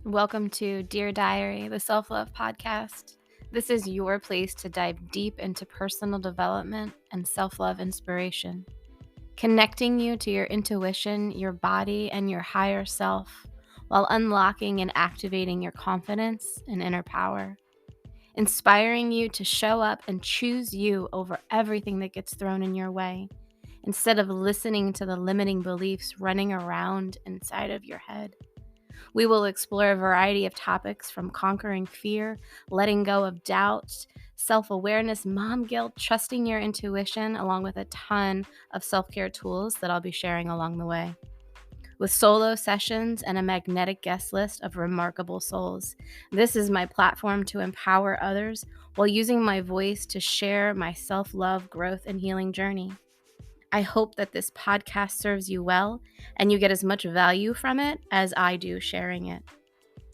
Welcome to Dear Diary, the self-love podcast. This is your place to dive deep into personal development and self-love inspiration, connecting you to your intuition, your body, and your higher self, while unlocking and activating your confidence and inner power, inspiring you to show up and choose you over everything that gets thrown in your way, instead of listening to the limiting beliefs running around inside of your head. We will explore a variety of topics from conquering fear, letting go of doubt, self awareness, mom guilt, trusting your intuition, along with a ton of self care tools that I'll be sharing along the way. With solo sessions and a magnetic guest list of remarkable souls, this is my platform to empower others while using my voice to share my self love, growth, and healing journey. I hope that this podcast serves you well and you get as much value from it as I do sharing it.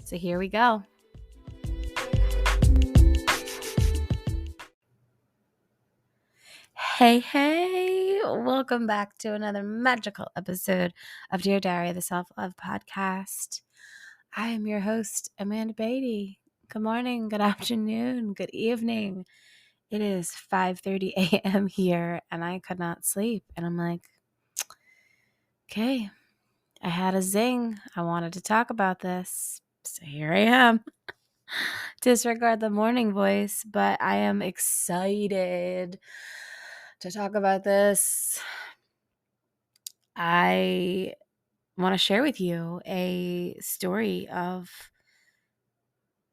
So here we go. Hey, welcome back to another magical episode of Dear Diary, the Self-Love Podcast. I am your host, Amanda Beatty. Good morning, good afternoon, good evening. It is 5:30 a.m. here and I could not sleep. And I'm like, okay, I had a zing. I wanted to talk about this. So here I am. Disregard the morning voice, but I am excited to talk about this. I want to share with you a story of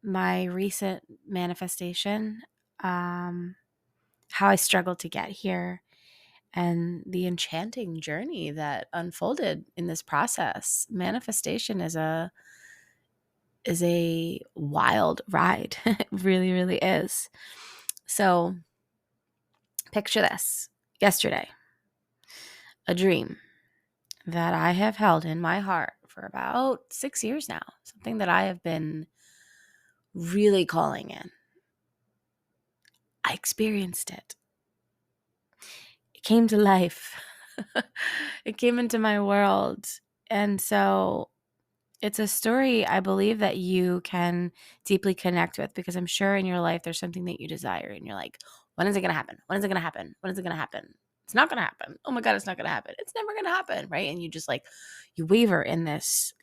my recent manifestation, how I struggled to get here, and the enchanting journey that unfolded in this process. Manifestation is a wild ride. It really, really is. So picture this. Yesterday, a dream that I have held in my heart for about 6 years now, something that I have been really calling in. I experienced it. It came to life. It came into my world. And so it's a story I believe that you can deeply connect with, because I'm sure in your life there's something that you desire and you're like, when is it going to happen? When is it going to happen? When is it going to happen? It's not going to happen. Oh my God, it's not going to happen. It's never going to happen, right? And you just you waver in this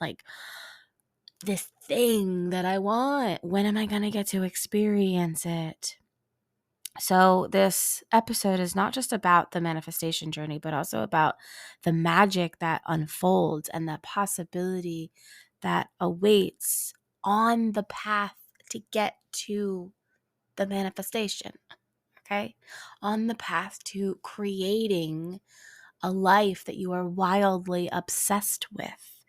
thing that I want. When am I going to get to experience it? So this episode is not just about the manifestation journey, but also about the magic that unfolds and the possibility that awaits on the path to get to the manifestation, okay? On the path to creating a life that you are wildly obsessed with.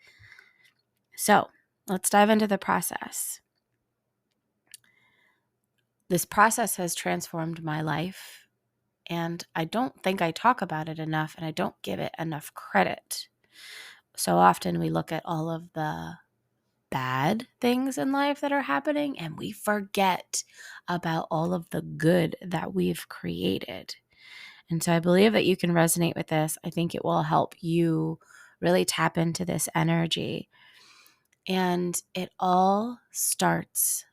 So let's dive into the process. This process has transformed my life, and I don't think I talk about it enough, and I don't give it enough credit. So often we look at all of the bad things in life that are happening, and we forget about all of the good that we've created. And so I believe that you can resonate with this. I think it will help you really tap into this energy. And it all starts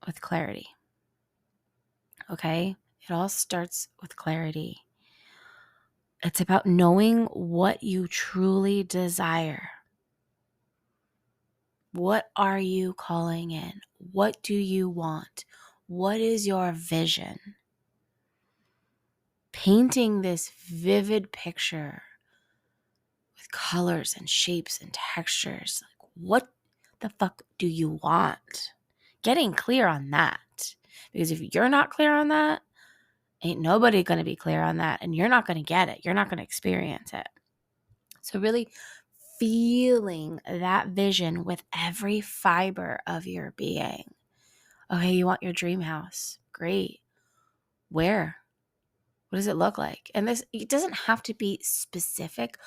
with clarity. Okay? It all starts with clarity. It's about knowing what you truly desire. What are you calling in? What do you want? What is your vision? Painting this vivid picture with colors and shapes and textures. What the fuck do you want? Getting clear on that. Because if you're not clear on that, ain't nobody going to be clear on that, and you're not going to get it. You're not going to experience it. So really feeling that vision with every fiber of your being. Okay, you want your dream house. Great. Where? What does it look like? And it doesn't have to be specific,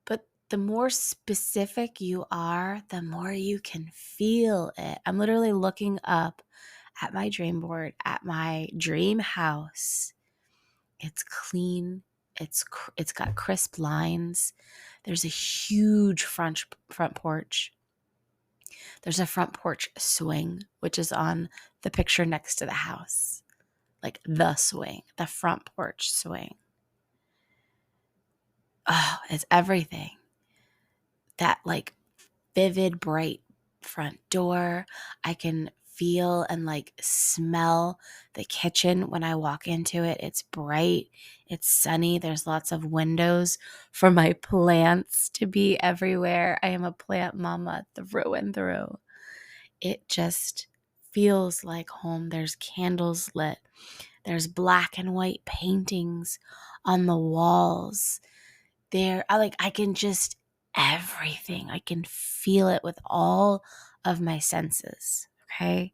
but the more specific you are, the more you can feel it. I'm literally looking up at my dream board, at my dream house. It's clean. It's got crisp lines. There's a huge front porch. There's a front porch swing, which is on the picture next to the house. Like the swing, the front porch swing. Oh, it's everything. That like vivid, bright front door. I can feel and like smell the kitchen when I walk into it. It's bright, it's sunny. There's lots of windows for my plants to be everywhere. I am a plant mama through and through. It just feels like home. There's candles lit. There's black and white paintings on the walls. I can just everything. I can feel it with all of my senses. Okay.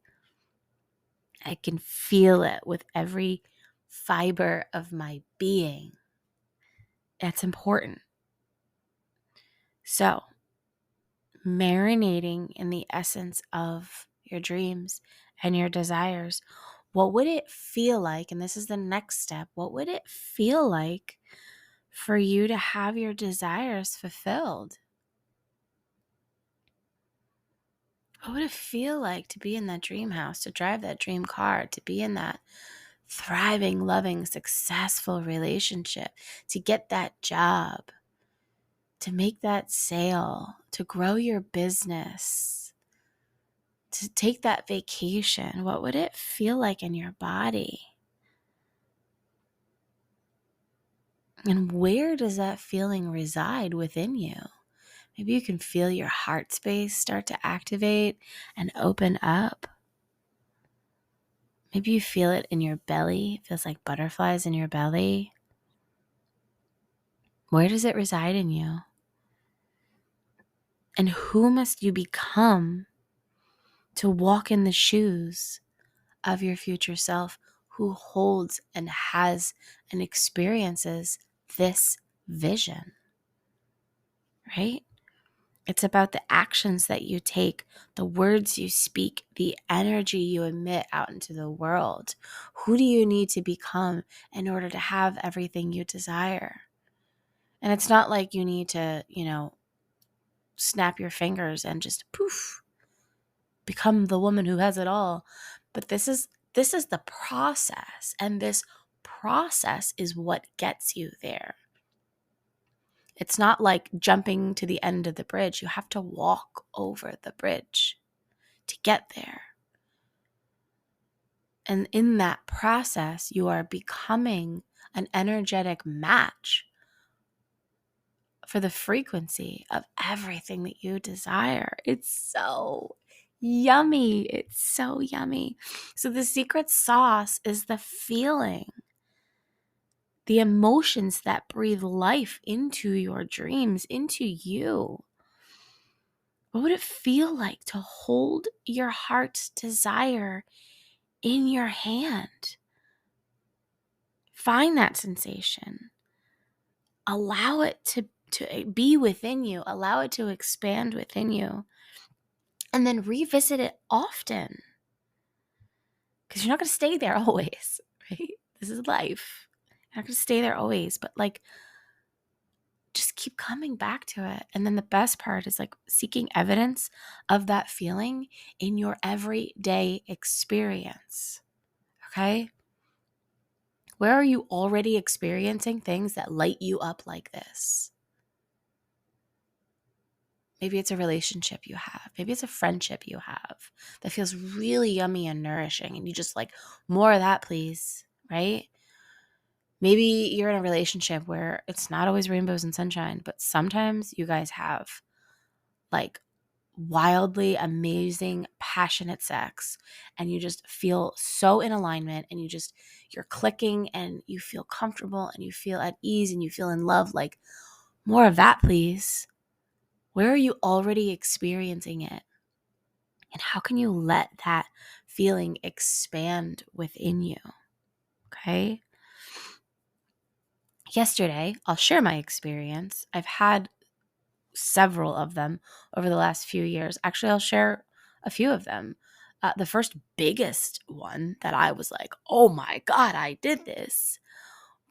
I can feel it with every fiber of my being. That's important. So, marinating in the essence of your dreams and your desires, what would it feel like? And this is the next step. What would it feel like for you to have your desires fulfilled? What would it feel like to be in that dream house, to drive that dream car, to be in that thriving, loving, successful relationship, to get that job, to make that sale, to grow your business, to take that vacation? What would it feel like in your body? And where does that feeling reside within you? Maybe you can feel your heart space start to activate and open up. Maybe you feel it in your belly. It feels like butterflies in your belly. Where does it reside in you? And who must you become to walk in the shoes of your future self who holds and has and experiences this vision, right? It's about the actions that you take, the words you speak, the energy you emit out into the world. Who do you need to become in order to have everything you desire? And it's not like you need to, snap your fingers and just poof, become the woman who has it all. But this is the process, and this process is what gets you there. It's not like jumping to the end of the bridge. You have to walk over the bridge to get there. And in that process, you are becoming an energetic match for the frequency of everything that you desire. It's so yummy. It's so yummy. So the secret sauce is the feeling, the emotions that breathe life into your dreams, into you. What would it feel like to hold your heart's desire in your hand? Find that sensation. Allow it to be within you. Allow it to expand within you. And then revisit it often. Because you're not going to stay there always, right? This is life. You're not going to stay there always. But just keep coming back to it. And then the best part is seeking evidence of that feeling in your everyday experience. Okay? Where are you already experiencing things that light you up like this? Maybe it's a relationship you have. Maybe it's a friendship you have that feels really yummy and nourishing, and you just more of that, please, right? Maybe you're in a relationship where it's not always rainbows and sunshine, but sometimes you guys have wildly amazing, passionate sex, and you just feel so in alignment, and you're clicking, and you feel comfortable, and you feel at ease, and you feel in love. More of that, please. Where are you already experiencing it? And how can you let that feeling expand within you? Okay. Yesterday, I'll share my experience. I've had several of them over the last few years. Actually, I'll share a few of them. The first biggest one that I was like, oh my God, I did this,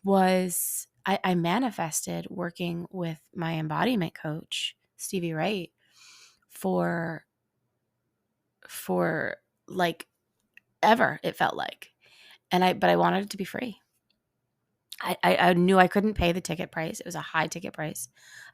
was I manifested working with my embodiment coach, Stevie Wright, for for like ever, it felt like. But I wanted it to be free. I knew I couldn't pay the ticket price. It was a high ticket price.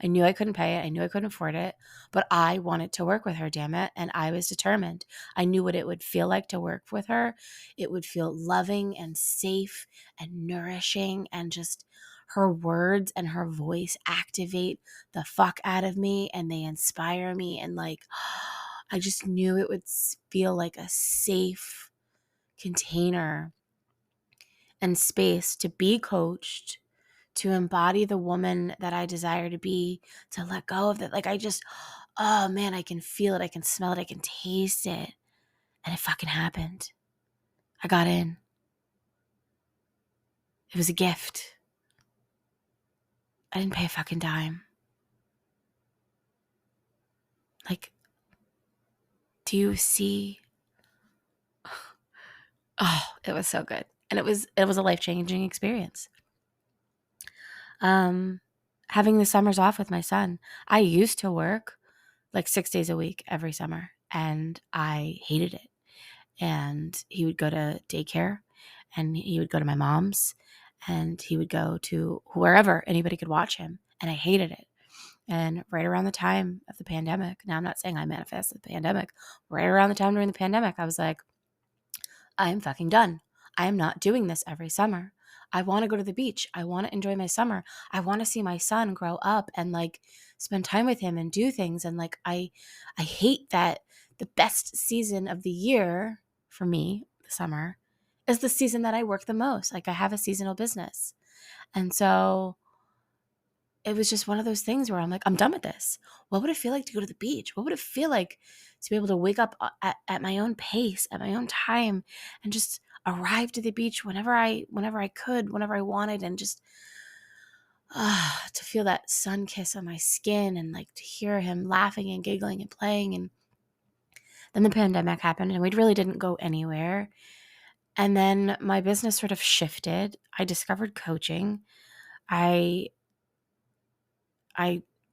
I knew I couldn't pay it. I knew I couldn't afford it, but I wanted to work with her, damn it. And I was determined. I knew what it would feel like to work with her. It would feel loving and safe and nourishing, and just her words and her voice activate the fuck out of me, and they inspire me. And like, I just knew it would feel like a safe container and space to be coached, to embody the woman that I desire to be, to let go of that. Like, oh man, I can feel it. I can smell it. I can taste it. And it fucking happened. I got in. It was a gift. I didn't pay a fucking dime. Like, do you see? Oh, it was so good. And it was a life-changing experience. Having the summers off with my son. I used to work like 6 days a week every summer, and I hated it. And he would go to daycare, and he would go to my mom's, and he would go to wherever anybody could watch him. And I hated it. And right around the time of the pandemic, now I'm not saying I manifested the pandemic, right around the time during the pandemic, I was like, I'm fucking done. I am not doing this every summer. I want to go to the beach. I want to enjoy my summer. I want to see my son grow up and like spend time with him and do things. And like, I hate that the best season of the year for me, the summer, is the season that I work the most. Like, I have a seasonal business. And so it was just one of those things where I'm like, I'm done with this. What would it feel like to go to the beach? What would it feel like to be able to wake up at my own pace, at my own time, and just arrive to the beach whenever I could, whenever I wanted, and just to feel that sun kiss on my skin, and like to hear him laughing and giggling and playing. And then the pandemic happened, and we really didn't go anywhere. And then my business sort of shifted. I discovered coaching. I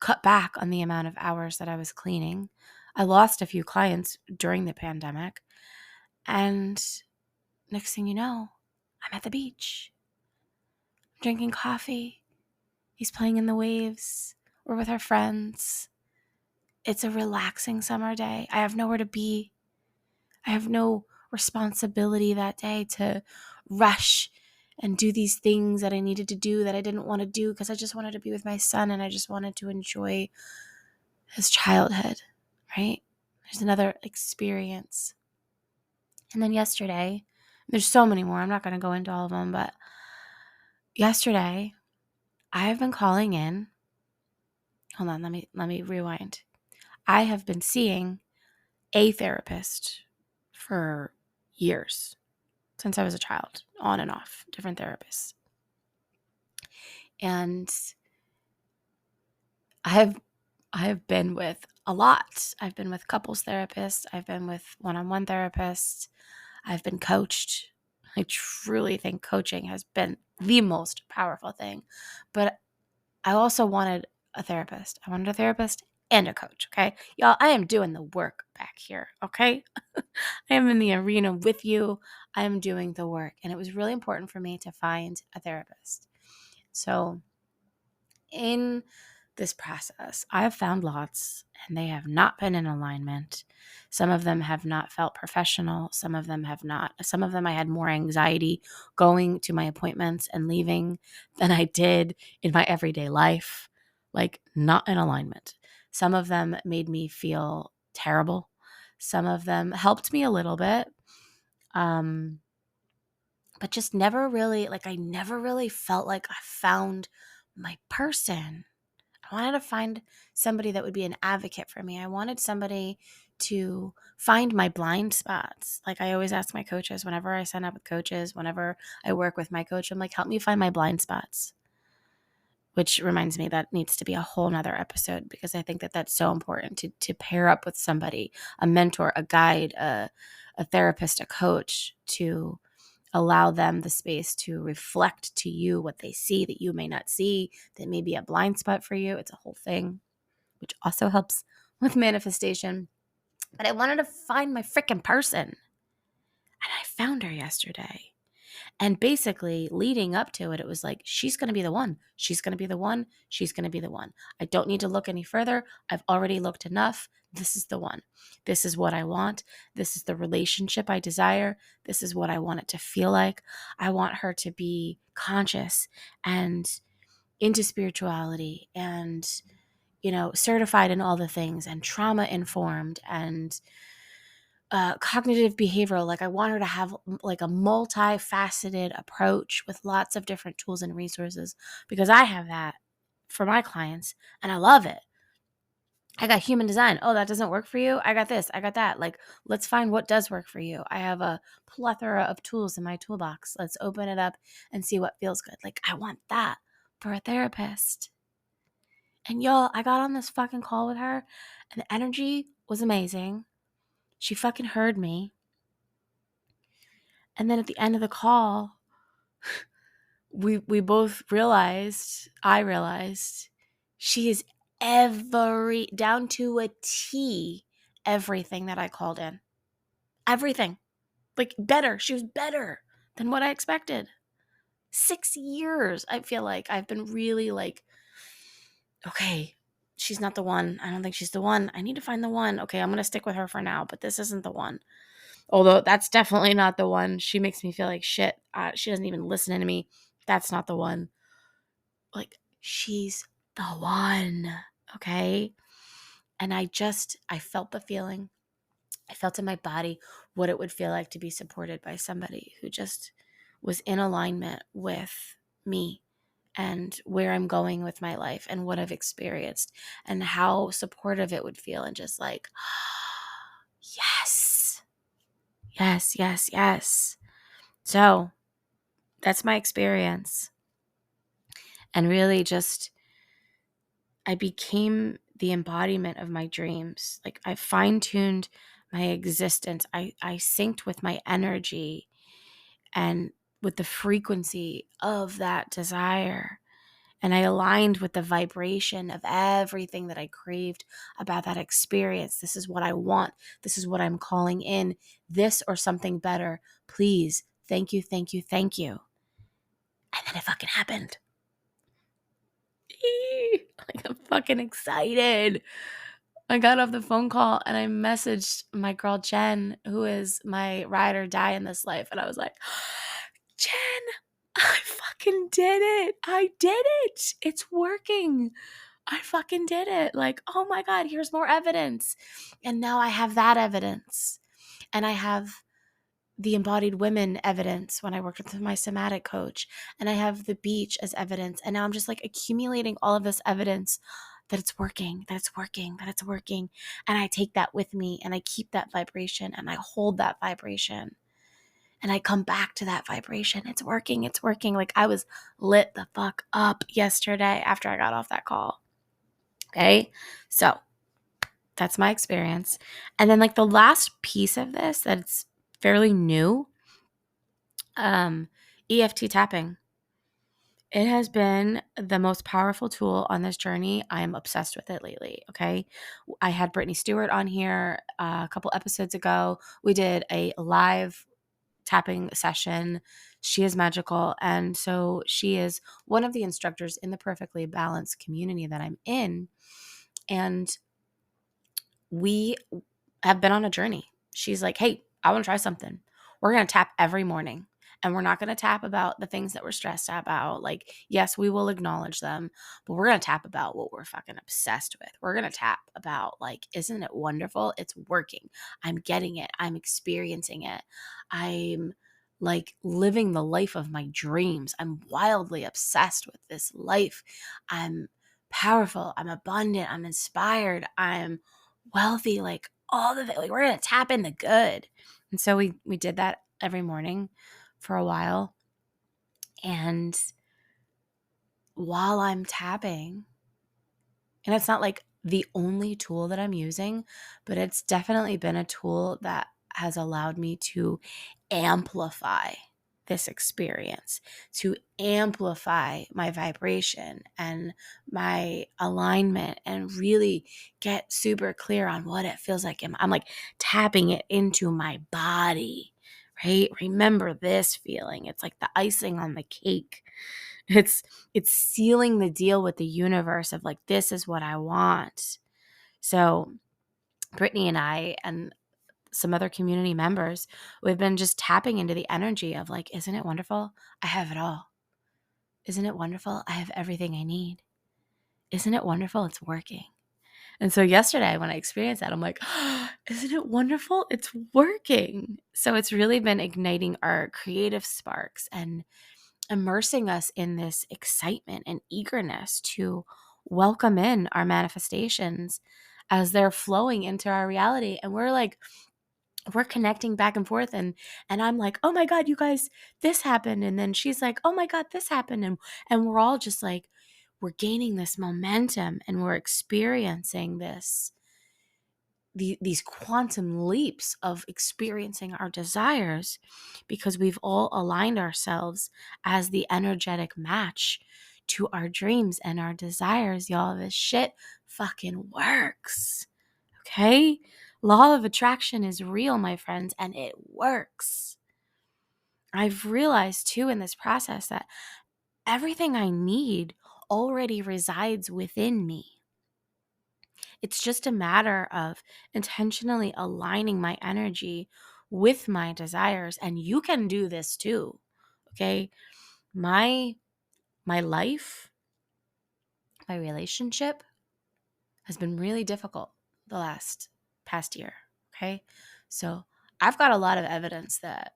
cut back on the amount of hours that I was cleaning. I lost a few clients during the pandemic. And next thing you know, I'm at the beach. I'm drinking coffee. He's playing in the waves. We're with our friends. It's a relaxing summer day. I have nowhere to be. I have no responsibility that day to rush and do these things that I needed to do that I didn't want to do, because I just wanted to be with my son, and I just wanted to enjoy his childhood, right? There's another experience. And then yesterday, there's so many more. I'm not going to go into all of them, but yesterday, I have been calling in. Hold on, let me rewind. I have been seeing a therapist for years, since I was a child, on and off, different therapists. And I have been with a lot. I've been with couples therapists. I've been with one-on-one therapists. I've been coached. I truly think coaching has been the most powerful thing. But I also wanted a therapist. I wanted a therapist and a coach, okay? Y'all, I am doing the work back here, okay? I am in the arena with you. I am doing the work. And it was really important for me to find a therapist. So in this process, I have found lots, and they have not been in alignment. Some of them have not felt professional. Some of them have not. Some of them I had more anxiety going to my appointments and leaving than I did in my everyday life, like not in alignment. Some of them made me feel terrible. Some of them helped me a little bit, but just never really, like I never really felt like I found my person. I wanted to find somebody that would be an advocate for me. I wanted somebody to find my blind spots. Like I always ask my coaches, whenever I sign up with coaches, whenever I work with my coach, I'm like, help me find my blind spots. Which reminds me that needs to be a whole nother episode, because I think that that's so important to pair up with somebody, a mentor, a guide, a therapist, a coach, to allow them the space to reflect to you what they see that you may not see, that may be a blind spot for you. It's a whole thing, which also helps with manifestation. But I wanted to find my freaking person. And I found her yesterday. And basically, leading up to it, it was like, she's going to be the one. She's going to be the one. She's going to be the one. I don't need to look any further. I've already looked enough. This is the one. This is what I want. This is the relationship I desire. This is what I want it to feel like. I want her to be conscious and into spirituality and, certified in all the things and trauma informed and cognitive behavioral. Like, I want her to have like a multifaceted approach with lots of different tools and resources, because I have that for my clients and I love it. I got human design. Oh, that doesn't work for you? I got this. I got that. Like, let's find what does work for you. I have a plethora of tools in my toolbox. Let's open it up and see what feels good. Like, I want that for a therapist. And y'all, I got on this fucking call with her and the energy was amazing. She fucking heard me. And then at the end of the call, we both realized, I realized, she is down to a T, everything that I called in. Everything. Like, better. She was better than what I expected. 6 years, I feel like I've been really like, okay, she's not the one. I don't think she's the one. I need to find the one. Okay, I'm going to stick with her for now, but this isn't the one. Although that's definitely not the one. She makes me feel like shit. She doesn't even listen to me. That's not the one. Like, she's the one. Okay. And I felt the feeling. I felt in my body what it would feel like to be supported by somebody who just was in alignment with me and where I'm going with my life and what I've experienced and how supportive it would feel, and just like, yes. Yes, yes, yes. So that's my experience. And really just, I became the embodiment of my dreams. Like, I fine-tuned my existence. I synced with my energy and with the frequency of that desire. And I aligned with the vibration of everything that I craved about that experience. This is what I want. This is what I'm calling in. This or something better. Please. Thank you, thank you, thank you. And then it fucking happened. Like, I'm fucking excited. I got off the phone call and I messaged my girl Jen, who is my ride or die in this life. And I was like, Jen, I fucking did it. I did it. It's working. I fucking did it. Like, oh my God, here's more evidence. And now I have that evidence. And I have the embodied women evidence when I worked with my somatic coach. And I have the beach as evidence. And now I'm just like accumulating all of this evidence that it's working, that it's working, that it's working. And I take that with me and I keep that vibration and I hold that vibration. And I come back to that vibration. It's working. It's working. Like, I was lit the fuck up yesterday after I got off that call. Okay. So that's my experience. And then, like, the last piece of this that's fairly new, EFT tapping. It has been the most powerful tool on this journey. I am obsessed with it lately. Okay. I had Brittany Stewart on here a couple episodes ago. We did a live tapping session. She is magical. And so she is one of the instructors in the Perfectly Balanced community that I'm in. And we have been on a journey. She's like, hey, I want to try something. We're going to tap every morning. And we're not going to tap about the things that we're stressed about. Like, yes, we will acknowledge them, but we're going to tap about what we're fucking obsessed with. We're going to tap about, like, isn't it wonderful? It's working. I'm getting it. I'm experiencing it. I'm like living the life of my dreams. I'm wildly obsessed with this life. I'm powerful. I'm abundant. I'm inspired. I'm wealthy. Like, all the like, we're going to tap in the good. And so we did that every morning for a while. And while I'm tapping, and it's not like the only tool that I'm using, but it's definitely been a tool that has allowed me to amplify this experience, to amplify my vibration and my alignment and really get super clear on what it feels like. I'm like tapping it into my body, right? Remember this feeling. It's like the icing on the cake. It's sealing the deal with the universe of like, this is what I want. So Brittany and I and some other community members, we've been just tapping into the energy of like, isn't it wonderful? I have it all. Isn't it wonderful? I have everything I need. Isn't it wonderful? It's working. And so yesterday when I experienced that, I'm like, oh, isn't it wonderful? It's working. So it's really been igniting our creative sparks and immersing us in this excitement and eagerness to welcome in our manifestations as they're flowing into our reality. And we're connecting back and forth, and I'm like, oh my God, you guys, this happened. And then she's like, oh my God, this happened. And we're all just like, we're gaining this momentum and we're experiencing these quantum leaps of experiencing our desires because we've all aligned ourselves as the energetic match to our dreams and our desires. Y'all, this shit fucking works. Okay? Law of attraction is real, my friends, and it works. I've realized too in this process that everything I need already resides within me. It's just a matter of intentionally aligning my energy with my desires. And you can do this too. Okay? My life, my relationship has been really difficult the past year. Okay? So I've got a lot of evidence that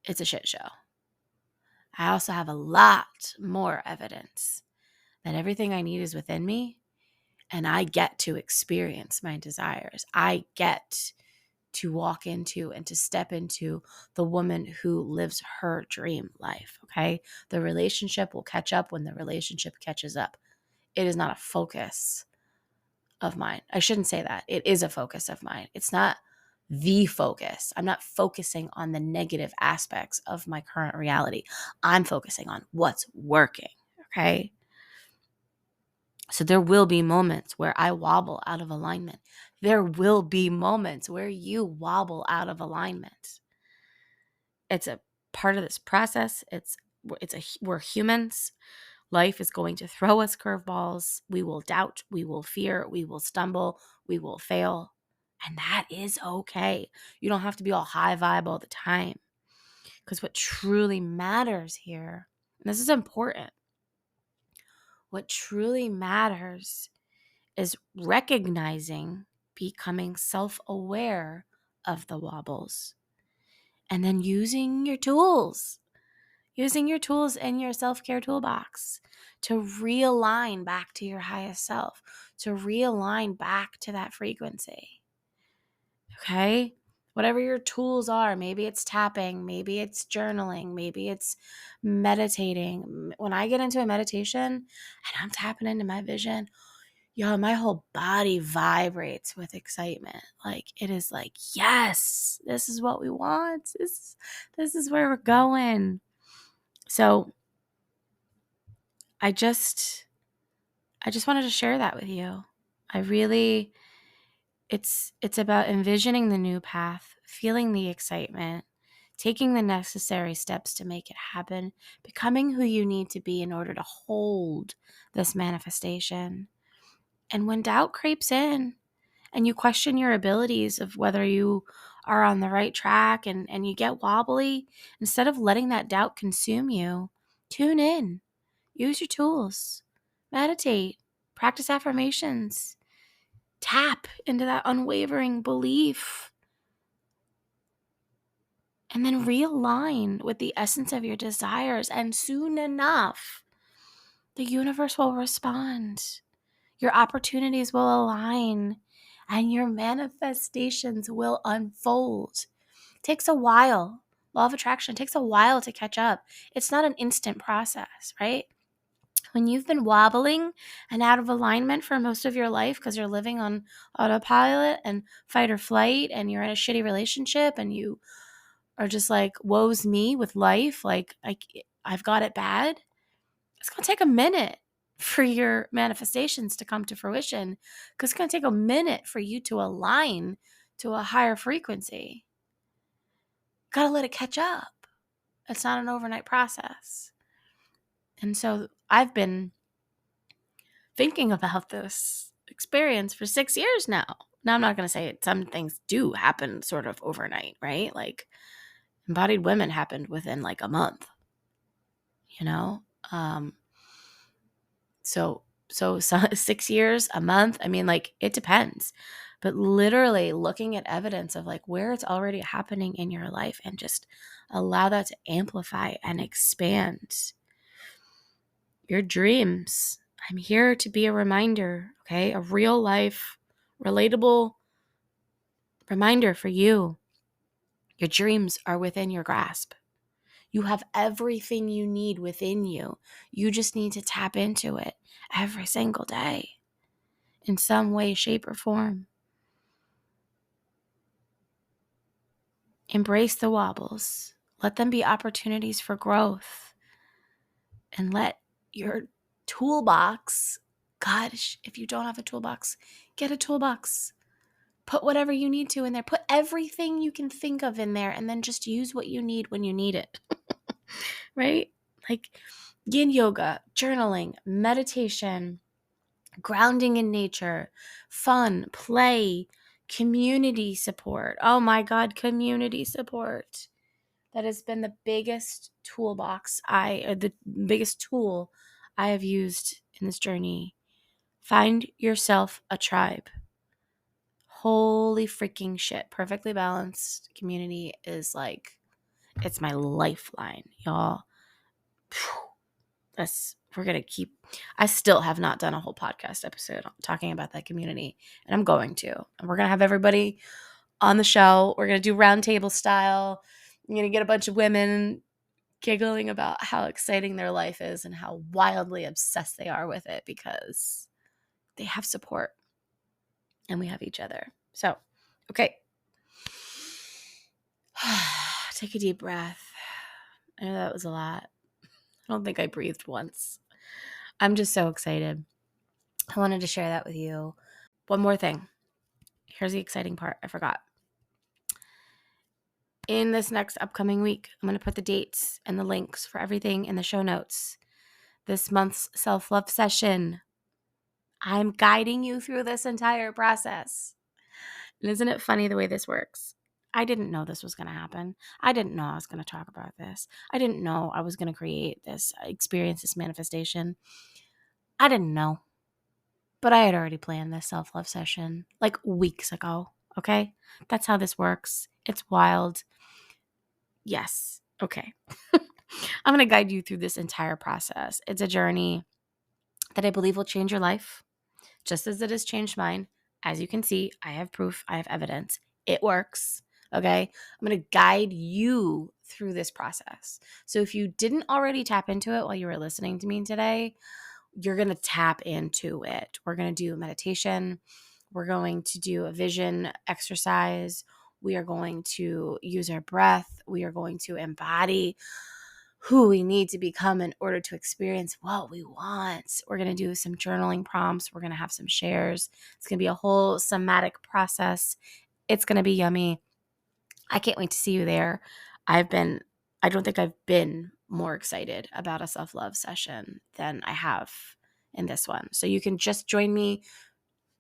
it's a shit show. I also have a lot more evidence that everything I need is within me and I get to experience my desires. I get to walk into and to step into the woman who lives her dream life, okay? The relationship will catch up when the relationship catches up. It is not a focus of mine. I shouldn't say that. It is a focus of mine. It's not the focus. I'm not focusing on the negative aspects of my current reality. I'm focusing on what's working, okay? So there will be moments where I wobble out of alignment. There will be moments where you wobble out of alignment. It's a part of this process. We're humans. Life is going to throw us curveballs. We will doubt, we will fear, we will stumble, we will fail. And that is okay. You don't have to be all high vibe all the time. Because what truly matters here, and this is important, what truly matters is recognizing, becoming self-aware of the wobbles, and then using your tools in your self-care toolbox to realign back to your highest self, to realign back to that frequency. Okay? Whatever your tools are, maybe it's tapping, maybe it's journaling, maybe it's meditating. When I get into a meditation and I'm tapping into my vision, yo, my whole body vibrates with excitement. Like, it is like, yes, this is what we want. This is where we're going. So I just wanted to share that with you. It's about envisioning the new path, feeling the excitement, taking the necessary steps to make it happen, becoming who you need to be in order to hold this manifestation. And when doubt creeps in and you question your abilities of whether you are on the right track and you get wobbly, instead of letting that doubt consume you, tune in, use your tools, meditate, practice affirmations, tap into that unwavering belief, and then realign with the essence of your desires. And soon enough, the universe will respond. Your opportunities will align and your manifestations will unfold. It takes a while. Law of attraction takes a while to catch up. It's not an instant process, right? When you've been wobbling and out of alignment for most of your life because you're living on autopilot and fight or flight and you're in a shitty relationship and you or just like woes me with life, like I've got it bad, it's going to take a minute for your manifestations to come to fruition, because it's going to take a minute for you to align to a higher frequency. Got to let it catch up. It's not an overnight process. And so I've been thinking about this experience for 6 years now. Now, I'm not going to say some things do happen sort of overnight, right? Like embodied women happened within like a month, you know? So 6 years, a month, I mean, like it depends. But literally looking at evidence of like where it's already happening in your life and just allow that to amplify and expand your dreams. I'm here to be a reminder, okay? A real life, relatable reminder for you. Your dreams are within your grasp. You have everything you need within you. You just need to tap into it every single day in some way, shape, or form. Embrace the wobbles. Let them be opportunities for growth. And let your toolbox, gosh, if you don't have a toolbox, get a toolbox. Put whatever you need to in there. Put everything you can think of in there, and then just use what you need when you need it. Right? Like yin yoga, journaling, meditation, grounding in nature, fun, play, community support. Oh my God, community support. That has been the biggest the biggest tool I have used in this journey. Find yourself a tribe. Holy freaking shit. Perfectly balanced community is like, it's my lifeline, y'all. We're going to keep, I still have not done a whole podcast episode talking about that community, and I'm going to. And we're going to have everybody on the show. We're going to do roundtable style. I'm going to get a bunch of women giggling about how exciting their life is and how wildly obsessed they are with it because they have support and we have each other. So, okay. Take a deep breath. I know that was a lot. I don't think I breathed once. I'm just so excited. I wanted to share that with you. One more thing. Here's the exciting part. I forgot. In this next upcoming week, I'm going to put the dates and the links for everything in the show notes. This month's self-love session. I'm guiding you through this entire process. And isn't it funny the way this works? I didn't know this was going to happen. I didn't know I was going to talk about this. I didn't know I was going to create this experience, this manifestation. I didn't know. But I had already planned this self-love session like weeks ago, okay? That's how this works. It's wild. Yes, okay. I'm going to guide you through this entire process. It's a journey that I believe will change your life, just as it has changed mine. As you can see, I have proof, I have evidence. It works, okay? I'm going to guide you through this process. So if you didn't already tap into it while you were listening to me today, you're going to tap into it. We're going to do meditation. We're going to do a vision exercise. We are going to use our breath. We are going to embody who we need to become in order to experience what we want. We're going to do some journaling prompts. We're going to have some shares. It's going to be a whole somatic process. It's going to be yummy. I can't wait to see you there. I don't think I've been more excited about a self-love session than I have in this one. So you can just join me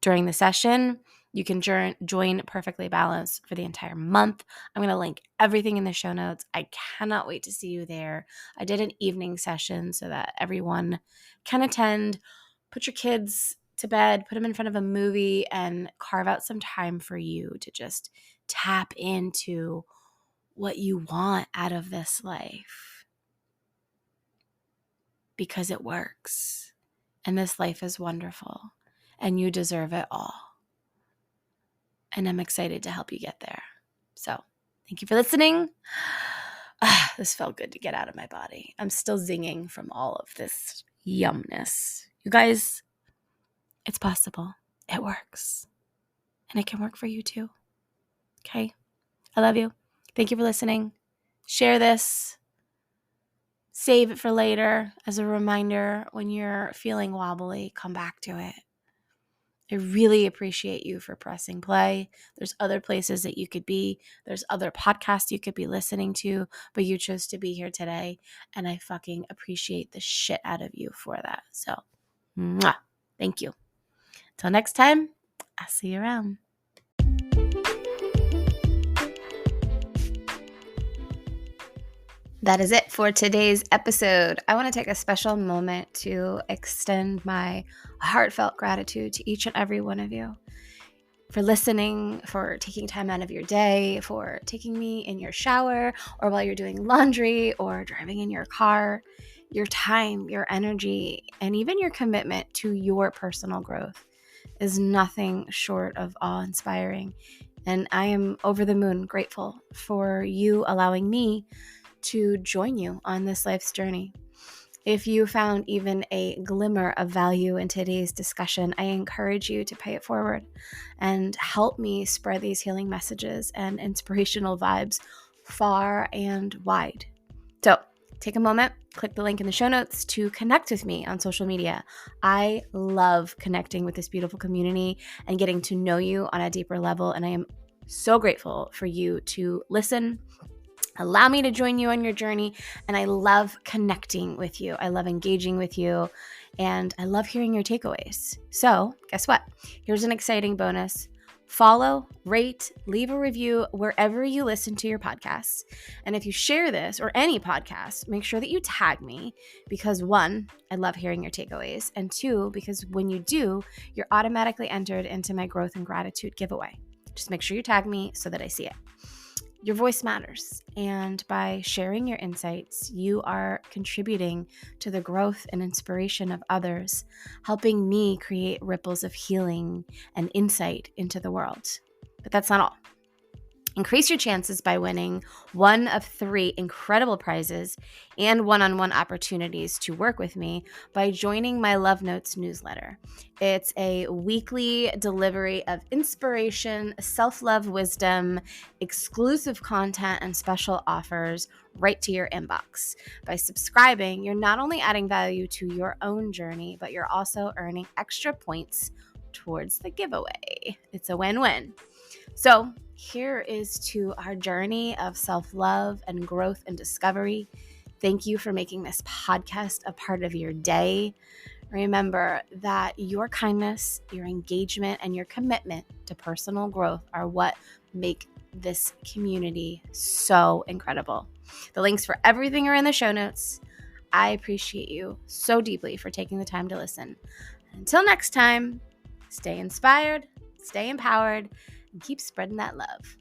during the session. You can join Perfectly Balanced for the entire month. I'm going to link everything in the show notes. I cannot wait to see you there. I did an evening session so that everyone can attend. Put your kids to bed, put them in front of a movie, and carve out some time for you to just tap into what you want out of this life. Because it works. And this life is wonderful. And you deserve it all. And I'm excited to help you get there. So, thank you for listening. This felt good to get out of my body. I'm still zinging from all of this yumness. You guys, it's possible. It works. And it can work for you too. Okay? I love you. Thank you for listening. Share this. Save it for later as a reminder when you're feeling wobbly. Come back to it. I really appreciate you for pressing play. There's other places that you could be. There's other podcasts you could be listening to, but you chose to be here today, and I fucking appreciate the shit out of you for that. So, mwah, thank you. Till next time, I'll see you around. That is it for today's episode. I want to take a special moment to extend my heartfelt gratitude to each and every one of you for listening, for taking time out of your day, for taking me in your shower or while you're doing laundry or driving in your car. Your time, your energy, and even your commitment to your personal growth is nothing short of awe-inspiring. And I am over the moon grateful for you allowing me to join you on this life's journey. If you found even a glimmer of value in today's discussion, I encourage you to pay it forward and help me spread these healing messages and inspirational vibes far and wide. So take a moment, click the link in the show notes to connect with me on social media. I love connecting with this beautiful community and getting to know you on a deeper level, and I am so grateful for you to listen. Allow me to join you on your journey, and I love connecting with you. I love engaging with you, and I love hearing your takeaways. So guess what? Here's an exciting bonus. Follow, rate, leave a review wherever you listen to your podcasts. And if you share this or any podcast, make sure that you tag me because 1, I love hearing your takeaways, and 2, because when you do, you're automatically entered into my growth and gratitude giveaway. Just make sure you tag me so that I see it. Your voice matters, and by sharing your insights, you are contributing to the growth and inspiration of others, helping me create ripples of healing and insight into the world. But that's not all. Increase your chances by winning one of 3 incredible prizes and one-on-one opportunities to work with me by joining my Love Notes newsletter. It's a weekly delivery of inspiration, self-love wisdom, exclusive content, and special offers right to your inbox. By subscribing, you're not only adding value to your own journey, but you're also earning extra points towards the giveaway. It's a win-win. So here is to our journey of self-love and growth and discovery. Thank you for making this podcast a part of your day. Remember that your kindness, your engagement, and your commitment to personal growth are what make this community so incredible. The links for everything are in the show notes. I appreciate you so deeply for taking the time to listen. Until next time, stay inspired, stay empowered, and keep spreading that love.